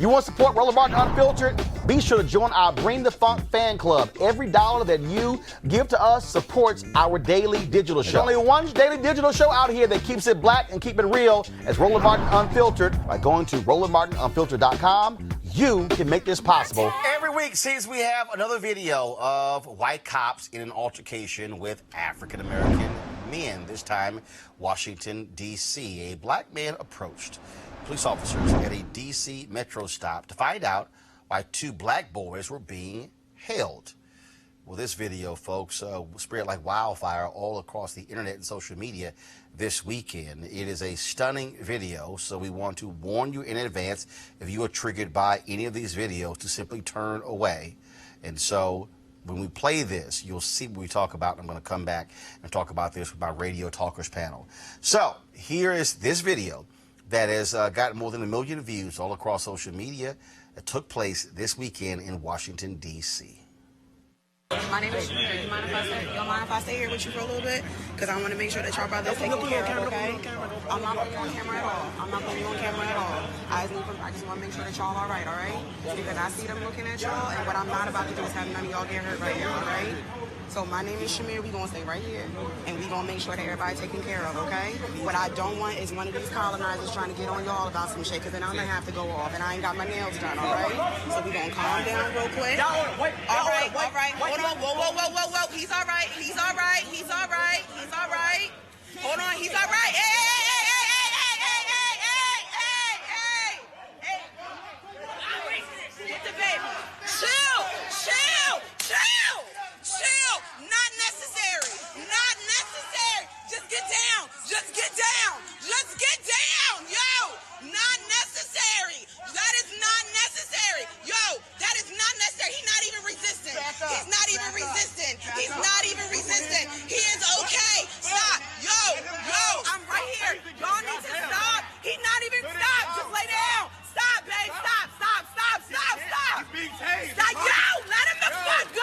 You want to support Roland Martin Unfiltered? Be sure to join our Bring the Funk fan club. Every dollar that you give to us supports our daily digital show. There's only one daily digital show out here that keeps it black and keep it real as Roland Martin Unfiltered. By going to RolandMartinUnfiltered.com, you can make this possible. Every week, since we have another video of white cops in an altercation with African-American men, this time Washington, D.C. A black man approached police officers at a D.C. metro stop to find out why two black boys were being held. Well, this video, folks, spread like wildfire all across the internet and social media this weekend. It is a stunning video, so we want to warn you in advance if you are triggered by any of these videos to simply turn away. And so when we play this, you'll see what we talk about. I'm going to come back and talk about this with my radio talkers panel. So here is this video that has gotten more than 1 million views all across social media. It took place this weekend in Washington, D.C. My name is Shamir. You mind if I stay here with you for a little bit? Because I want to make sure that y'all brothers taken care of, okay? I'm not putting you on camera at all. I'm not putting you on camera at all. I just want to make sure that y'all all right, all right? Because I see them looking at y'all, and what I'm not about to do is have none of y'all get hurt right now, all right? So my name is Shamir. We're going to stay right here, and we're going to make sure that everybody's taken care of, okay? What I don't want is one of these colonizers trying to get on y'all about some shit, because then I'm going to have to go off, and I ain't got my nails done, all right? So we're going to calm down real quick. All right. Hold on. Whoa. He's all right. He's all right. Hold on. He's all right. Hey. Get the baby. Chill. Not necessary. Just get down. Yo, not necessary. That is not necessary. He's not even resistant. He is okay. Stop. Yo, I'm right here. Y'all need to stop. He's not even stop. Just lay down. Stop, babe. Stop. He's being tased. Stop. Yo, let him the fuck go.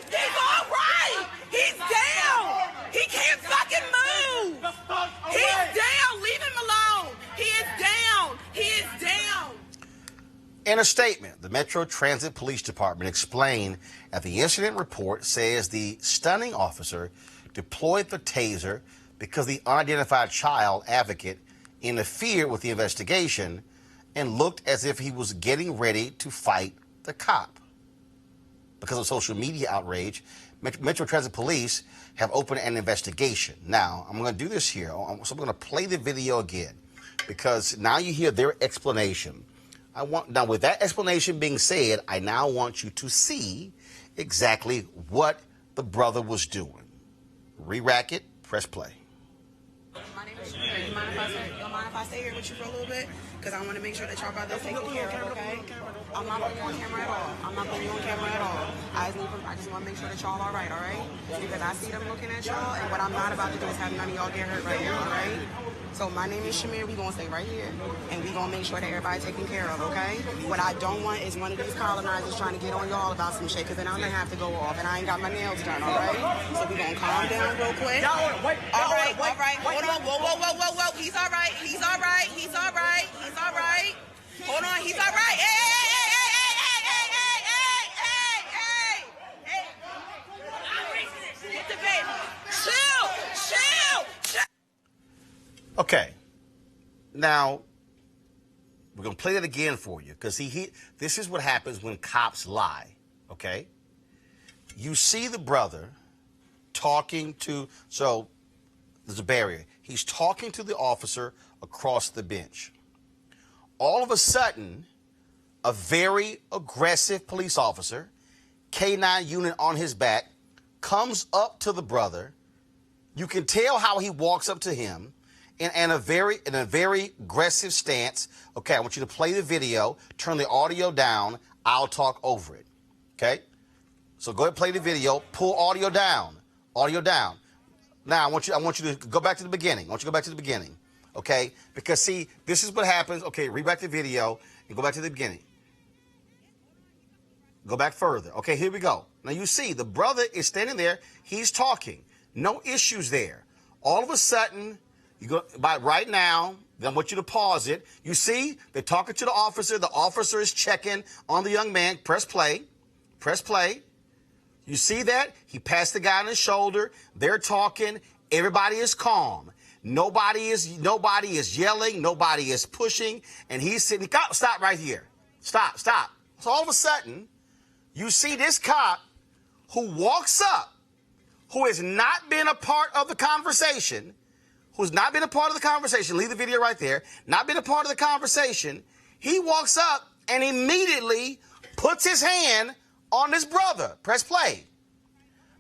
He's all right. He's down. He can't fucking move. He's down. Leave him alone. He is down. In a statement, the Metro Transit Police Department explained that the incident report says the stunning officer deployed the taser because the unidentified child advocate interfered with the investigation and looked as if he was getting ready to fight the cop. Because of social media outrage, Metro Transit Police have opened an investigation. Now, I'm going to do this here, so I'm going to play the video again because now you hear their explanation. Now, with that explanation being said, I now want you to see exactly what the brother was doing. Re-rack it, press play. My name is Shamir. You mind if I stay here with you for a little bit? Because I want to make sure that y'all brothers taken care of, okay? I'm not putting you on camera at all. I just want to make sure that y'all all right, all right? Because I see them looking at y'all, and what I'm not about to do is have none of y'all get hurt right now, all right? So my name is Shamir. We're going to stay right here, and we're going to make sure that everybody's taken care of, okay? What I don't want is one of these colonizers trying to get on y'all about some shit, because then I'm going to have to go off, and I ain't got my nails done, all right? So we're going to calm down real quick. All right. Hold on. Whoa. He's all right. Hold on. He's all right. Hey. Get the baby. Chill. Okay. Now, we're going to play that again for you because this is what happens when cops lie, okay? You see the brother talking to, so there's a barrier. He's talking to the officer across the bench. All of a sudden, a very aggressive police officer, K9 unit on his back, comes up to the brother. You can tell how he walks up to him in a very aggressive stance. Okay, I want you to play the video, turn the audio down. I'll talk over it. Okay? So go ahead and play the video, pull audio down. Now, I want you to go back to the beginning. Okay? Because, see, this is what happens. Okay, read back the video and go back to the beginning. Go back further. Okay, here we go. Now, you see, the brother is standing there. He's talking. No issues there. All of a sudden, right now, Then I want you to pause it. You see, they're talking to the officer. The officer is checking on the young man. Press play. Press play. You see that? He passed the guy on his shoulder. They're talking. Everybody is calm. Nobody is yelling. Nobody is pushing. And he's sitting. Stop right here. Stop. So all of a sudden, you see this cop who walks up, who has not been a part of the conversation, leave the video right there, not been a part of the conversation. He walks up and immediately puts his hand on his brother. Press play.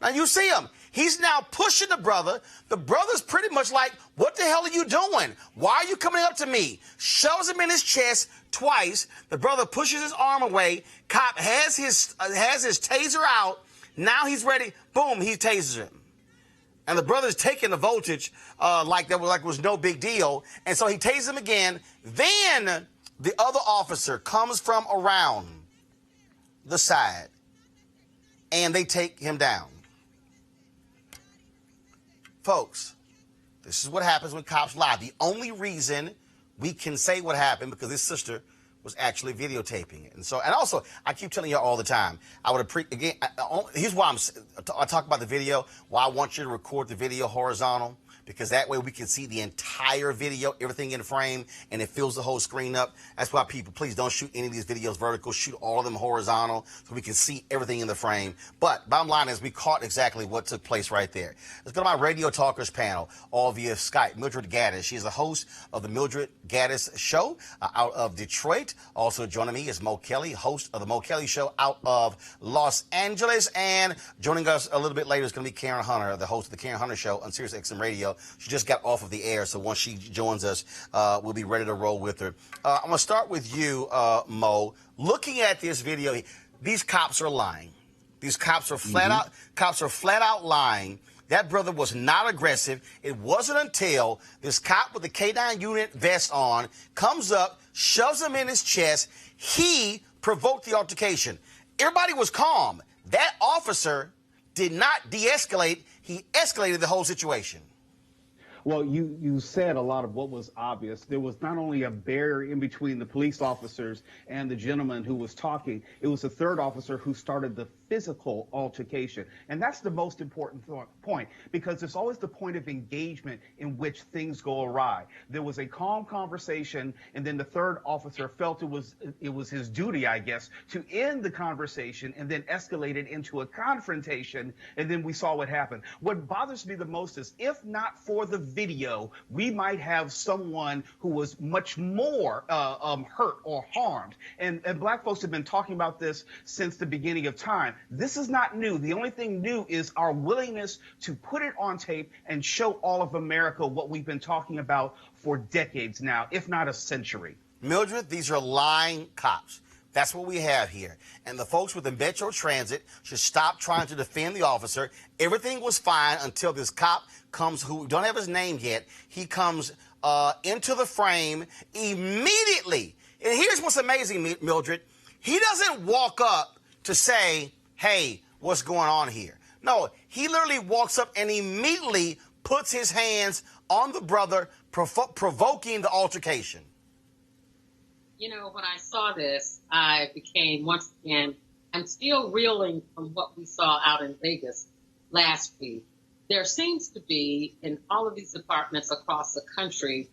Now you see him. He's now pushing the brother. The brother's pretty much like, what the hell are you doing? Why are you coming up to me? Shoves him in his chest twice. The brother pushes his arm away. Cop has his taser out. Now he's ready. Boom, he tases him. And the brother's taking the voltage like it was no big deal. And so he tases him again. Then the other officer comes from around the side and they take him down. Folks, this is what happens when cops lie. The only reason we can say what happened because this sister was actually videotaping it. And also, I keep telling you all the time, here's why I talk about the video, why I want you to record the video horizontal, because that way we can see the entire video, everything in the frame, and it fills the whole screen up. That's why people, please don't shoot any of these videos vertical, shoot all of them horizontal so we can see everything in the frame. But bottom line is we caught exactly what took place right there. Let's go to my Radio Talkers panel, all via Skype. Mildred Gaddis, she is the host of the Mildred Gaddis Show out of Detroit. Also joining me is Mo Kelly, host of the Mo Kelly Show out of Los Angeles. And joining us a little bit later is going to be Karen Hunter, the host of the Karen Hunter Show on Sirius XM Radio. She just got off of the air, so once she joins us, we'll be ready to roll with her. I'm going to start with you, Mo. Looking at this video, these cops are lying. These cops are flat out lying. That brother was not aggressive. It wasn't until this cop with the K9 unit vest on comes up, shoves him in his chest. He provoked the altercation. Everybody was calm. That officer did not de-escalate. He escalated the whole situation. Well, you said a lot of what was obvious. There was not only a barrier in between the police officers and the gentleman who was talking, it was a third officer who started the physical altercation. And that's the most important point, because it's always the point of engagement in which things go awry. There was a calm conversation, and then the third officer felt it was his duty, I guess, to end the conversation and then escalate it into a confrontation, and then we saw what happened. What bothers me the most is, if not for the video, we might have someone who was much more hurt or harmed. And black folks have been talking about this since the beginning of time. This is not new. The only thing new is our willingness to put it on tape and show all of America what we've been talking about for decades now, if not a century. Mildred, these are lying cops. That's what we have here. And the folks with the Metro Transit should stop trying to defend the officer. Everything was fine until this cop comes, who we don't have his name yet. He comes into the frame immediately. And here's what's amazing, Mildred. He doesn't walk up to say, hey, what's going on here? No, he literally walks up and immediately puts his hands on the brother, provoking the altercation. You know, when I saw this, I became, once again, I'm still reeling from what we saw out in Vegas last week. There seems to be, in all of these departments across the country,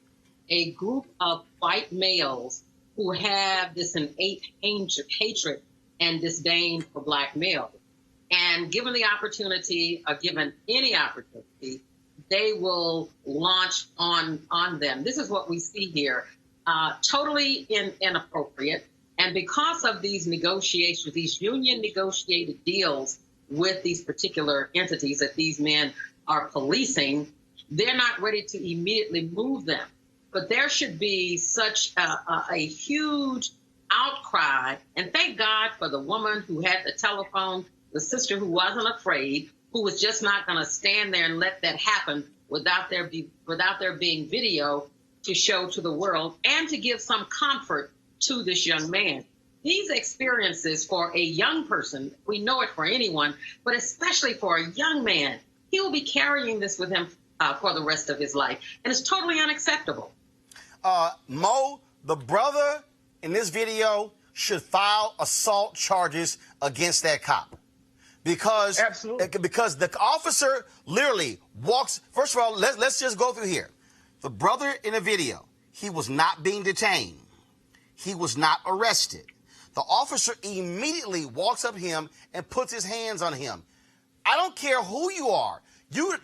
a group of white males who have this innate hatred and disdain for black males. And given the opportunity, or given any opportunity, they will launch on them. This is what we see here. Totally inappropriate. And because of these negotiations, these union negotiated deals with these particular entities that these men are policing, they're not ready to immediately move them. But there should be such a huge outcry. And thank God for the woman who had the telephone, the sister who wasn't afraid, who was just not going to stand there and let that happen without there being video to show to the world and to give some comfort to this young man. These experiences for a young person, we know it for anyone, but especially for a young man, he will be carrying this with him for the rest of his life. And it's totally unacceptable. Mo, the brother in this video should file assault charges against that cop. Because, Absolutely. because the officer literally walks. First of all, let's just go through here. The brother in the video, he was not being detained. He was not arrested. The officer immediately walks up to him and puts his hands on him. I don't care who you are. You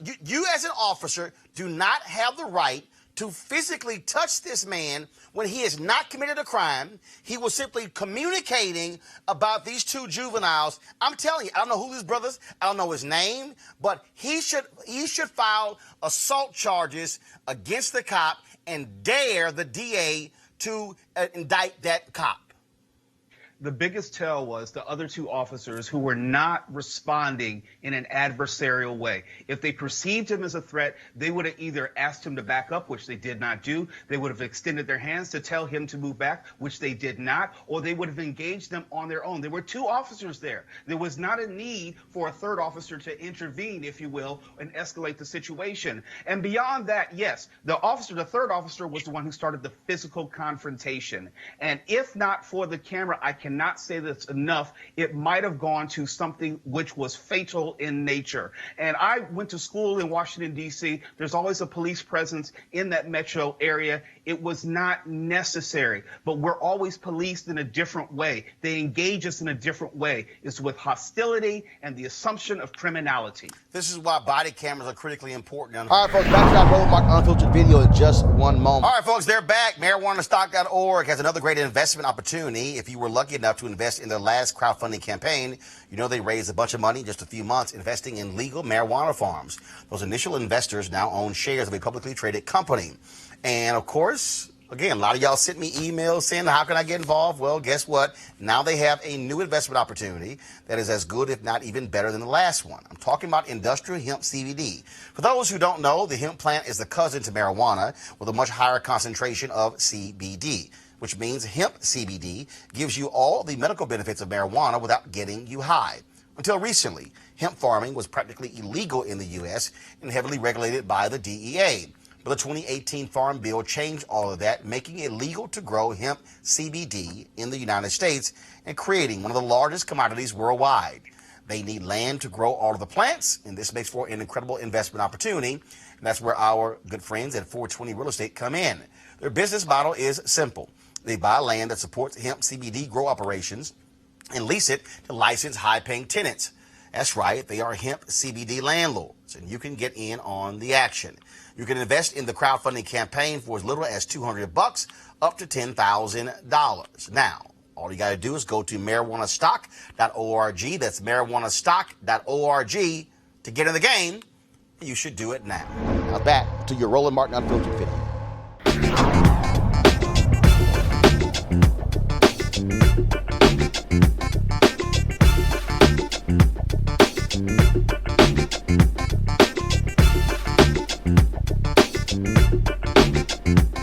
as an officer do not have the right to physically touch this man when he has not committed a crime. He was simply communicating about these two juveniles. I'm telling you, I don't know who these brothers, I don't know his name, but he should file assault charges against the cop and dare the DA to indict that cop. The biggest tell was the other two officers who were not responding in an adversarial way. If they perceived him as a threat, they would have either asked him to back up, which they did not do. They would have extended their hands to tell him to move back, which they did not, or they would have engaged them on their own. There were two officers there. There was not a need for a third officer to intervene, if you will, and escalate the situation. And beyond that, yes, the third officer was the one who started the physical confrontation. And if not for the camera, I cannot say that's enough. It might have gone to something which was fatal in nature. And I went to school in Washington, D.C. There's always a police presence in that metro area. It was not necessary, but we're always policed in a different way. They engage us in a different way. It's with hostility and the assumption of criminality. This is why body cameras are critically important. All right, folks, back to our Roland Mark Unfiltered video in just one moment. All right, folks, they're back. MarijuanaStock.org has another great investment opportunity. If you were lucky enough to invest in their last crowdfunding campaign, you know they raised a bunch of money in just a few months investing in legal marijuana farms. Those initial investors now own shares of a publicly traded company. And, of course, again, a lot of y'all sent me emails saying, how can I get involved? Well, guess what? Now they have a new investment opportunity that is as good, if not even better than the last one. I'm talking about industrial hemp CBD. For those who don't know, the hemp plant is the cousin to marijuana with a much higher concentration of CBD, which means hemp CBD gives you all the medical benefits of marijuana without getting you high. Until recently, hemp farming was practically illegal in the U.S. and heavily regulated by the DEA. But the 2018 Farm Bill changed all of that, making it legal to grow hemp CBD in the United States and creating one of the largest commodities worldwide. They need land to grow all of the plants, and this makes for an incredible investment opportunity. And that's where our good friends at 420 Real Estate come in. Their business model is simple. They buy land that supports hemp CBD grow operations and lease it to licensed high-paying tenants. That's right, they are hemp CBD landlords, and you can get in on the action. You can invest in the crowdfunding campaign for as little as $200 up to $10,000. Now, all you got to do is go to marijuanastock.org. That's marijuanastock.org to get in the game. You should do it now. Now back to your Roland Martin Unfiltered video.